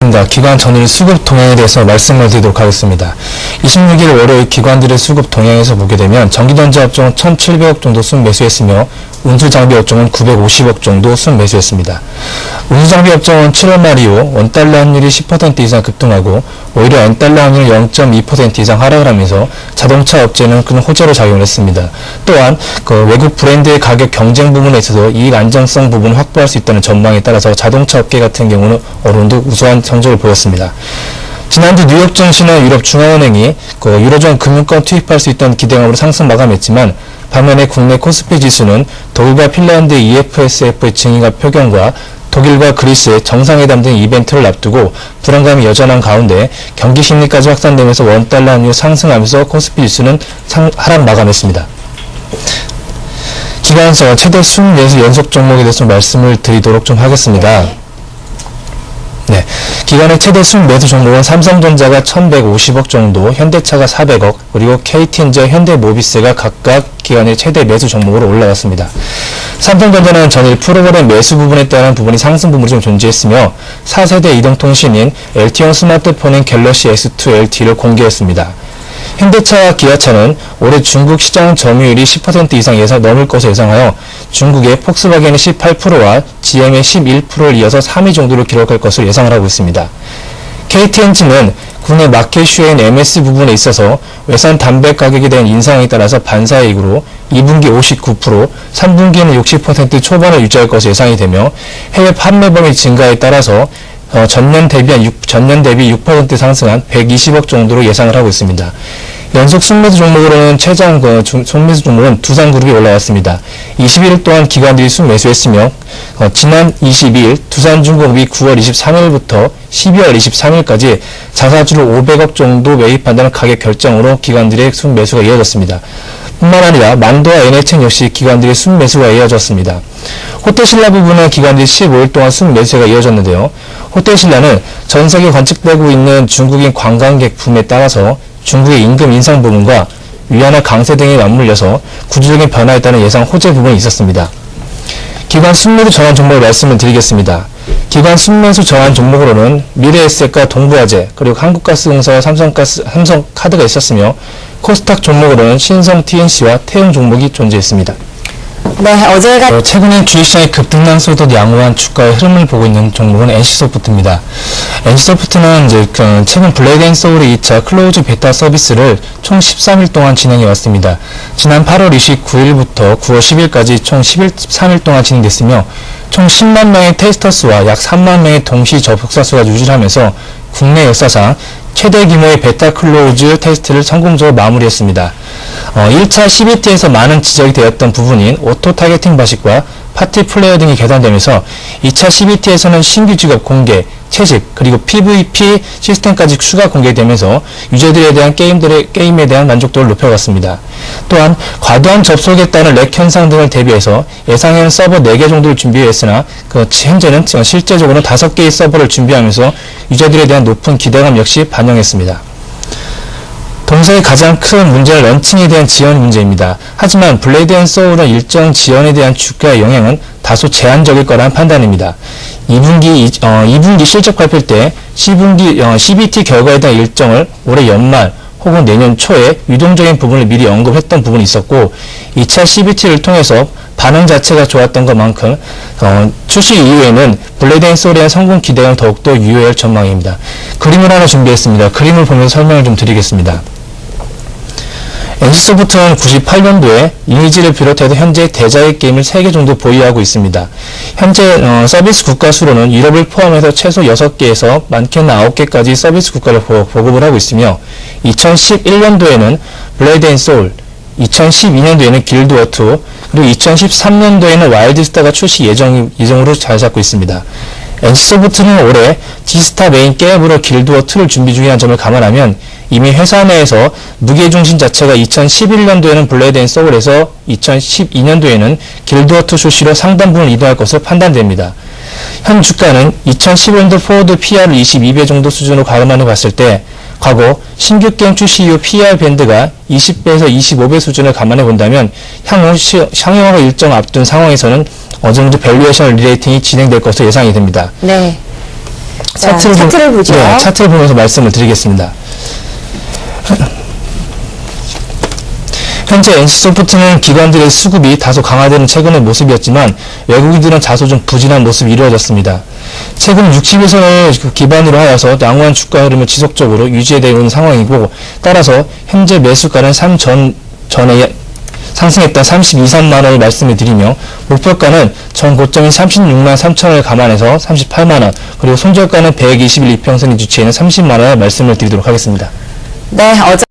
반갑습니다. 기관 전일 수급 동향에 대해서 말씀을 드리도록 하겠습니다. 26일 월요일 기관들의 수급 동향에서 보게 되면 전기전자 업종은 1,700억 정도 순매수했으며 운수장비 업종은 950억 정도 순매수했습니다. 운수장비 업종은 7월 말 이후 원달러 환율이 10% 이상 급등하고 오히려 엔달러 환율이 0.2% 이상 하락을 하면서 자동차 업체는 큰 호재로 작용을 했습니다. 또한 외국 브랜드의 가격 경쟁 부분에 있어서 이익 안정성 부분을 확보할 수 있다는 전망에 따라서 자동차 업계 같은 경우는 어느 정도 우수한 성적을 보였습니다. 지난주 뉴욕 증시는 유럽 중앙은행이 유로존 금융권 투입할 수 있다는 기대감으로 상승 마감했지만 반면에 국내 코스피 지수는 독일과 핀란드의 EFSF의 증인과 표경과 독일과 그리스의 정상회담 등 이벤트를 앞두고 불안감이 여전한 가운데 경기 심리까지 확산되면서 원달러 환율이 상승하면서 코스피 지수는 하락 마감했습니다. 기관에서 최대 순매수 연속 종목에 대해서 말씀을 드리도록 좀 하겠습니다. 네, 기관의 최대 순매수 종목은 삼성전자가 1,150억 정도, 현대차가 400억, 그리고 KT엔저, 현대모비스가 각각 기관의 최대 매수 종목으로 올라갔습니다. 삼성전자는 전일 프로그램 매수 부분에 따른 부분이 상승 부분이 좀 존재했으며 4세대 이동통신인 LTE용 스마트폰인 갤럭시 S2 LTE를 공개했습니다. 현대차와 기아차는 올해 중국 시장 점유율이 10% 이상 넘을 것을 예상하여 중국의 폭스바겐의 18%와 GM의 11%를 이어서 3위 정도를 기록할 것을 예상을 하고 있습니다. KT엔진은 국내 마켓슈어인 MS 부분에 있어서 외산 담배 가격에 대한 인상에 따라서 반사이익으로 2분기 59%, 3분기에는 60% 초반을 유지할 것으로 예상이 되며 해외 판매 범위 증가에 따라서 전년 대비 6% 상승한 120억 정도로 예상을 하고 있습니다. 연속 순매수 종목으로는 최장 순매수 종목은 두산그룹이 올라왔습니다. 21일 동안 기관들이 순매수했으며 지난 22일 두산중공업이 9월 23일부터 12월 23일까지 자사주를 500억 정도 매입한다는 가격 결정으로 기관들의 순매수가 이어졌습니다. 뿐만 아니라 만도와 NHN 역시 기관들의 순매수가 이어졌습니다. 호텔신라 부분은 기관들이 15일 동안 순매수가 이어졌는데요. 호텔신라는 전 세계 관측되고 있는 중국인 관광객 붐에 따라서 중국의 임금 인상 부분과 위안화 강세 등이 맞물려서 구조적인 변화에 따른 예상 호재 부분이 있었습니다. 기관 순매수 전환 종목을 말씀을 드리겠습니다. 기관 순매수 전환 종목으로는 미래에셋과 동부화재, 그리고 한국가스공사와 삼성카드가 있었으며 코스닥 종목으로는 신성 TNC와 태용 종목이 존재했습니다. 네, 최근에 주식시장의 급등락소에도 양호한 주가의 흐름을 보고 있는 종목은 NC소프트입니다. NC소프트는 최근 블레이드 앤 소울의 2차 클로우즈 베타 서비스를 총 13일 동안 진행해 왔습니다. 지난 8월 29일부터 9월 10일까지 총 13일 동안 진행됐으며 총 10만 명의 테스터 수와 약 3만 명의 동시 접속자 수가 유지를 하면서 국내 역사상 최대 규모의 베타 클로우즈 테스트를 성공적으로 마무리했습니다. 1차 CBT에서 많은 지적이 되었던 부분인 오토 타겟팅 방식과 파티 플레이어 등이 개선되면서 2차 CBT에서는 신규 직업 공개, 채집, 그리고 PVP 시스템까지 추가 공개되면서 유저들에 대한 게임에 대한 만족도를 높여갔습니다. 또한 과도한 접속에 따른 렉 현상 등을 대비해서 예상에는 서버 4개 정도를 준비했으나 현재는 실제적으로는 5개의 서버를 준비하면서 유저들에 대한 높은 기대감 역시 반영했습니다. 동사의 가장 큰 문제는 런칭에 대한 지연 문제입니다. 하지만 블레이드 앤 소울은 일정 지연에 대한 주가의 영향은 다소 제한적일 거라는 판단입니다. 2분기 실적 발표 때 CBT 결과에 대한 일정을 올해 연말 혹은 내년 초에 유동적인 부분을 미리 언급했던 부분이 있었고 2차 CBT를 통해서 반응 자체가 좋았던 것만큼 출시 이후에는 블레이드 앤 소울에 대한 성공 기대감 더욱더 유효할 전망입니다. 그림을 하나 준비했습니다. 그림을 보면서 설명을 좀 드리겠습니다. NC소프트는 98년도에 이미지를 비롯해서 현재 대자의 게임을 3개 정도 보유하고 있습니다. 현재 서비스 국가 수로는 유럽을 포함해서 최소 6개에서 많게는 9개까지 서비스 국가를 보급을 하고 있으며 2011년도에는 블레이드 앤 소울, 2012년도에는 길드워2, 그리고 2013년도에는 와일드스타가 출시 예정으로 잘 잡고 있습니다. NC소프트는 올해 디스타 메인 게임으로 길드워2를 준비 중이라는 점을 감안하면 이미 회사 내에서 무게중심 자체가 2011년도에는 블레이드 앤 소울에서 2012년도에는 길드워2 출시로 상당 부분 이동할 것으로 판단됩니다. 현 주가는 2011년도 포워드 PR을 22배 정도 수준으로 가름하는 봤을 때 과거 신규 게임 출시 이후 PR 밴드가 20배에서 25배 수준을 감안해 본다면 향후 상용화가 일정 앞둔 상황에서는 어느 정도 밸류에이션 리레이팅이 진행될 것으로 예상이 됩니다. 네. 자, 차트를 보죠. 네, 차트를 보면서 말씀을 드리겠습니다. 현재 NC소프트는 기관들의 수급이 다소 강화되는 최근의 모습이었지만 외국인들은 다소 좀 부진한 모습이 이루어졌습니다. 최근 60일선을 기반으로 하여서 양호한 주가 흐름을 지속적으로 유지되고 있는 상황이고, 따라서 현재 매수가는 전에 상승했던 32, 3만 원을 말씀을 드리며, 목표가는 전 고점인 36만 3천 원을 감안해서 38만 원, 그리고 손절가는 121 이평선이 주체에는 30만 원을 말씀을 드리도록 하겠습니다. 네, 어제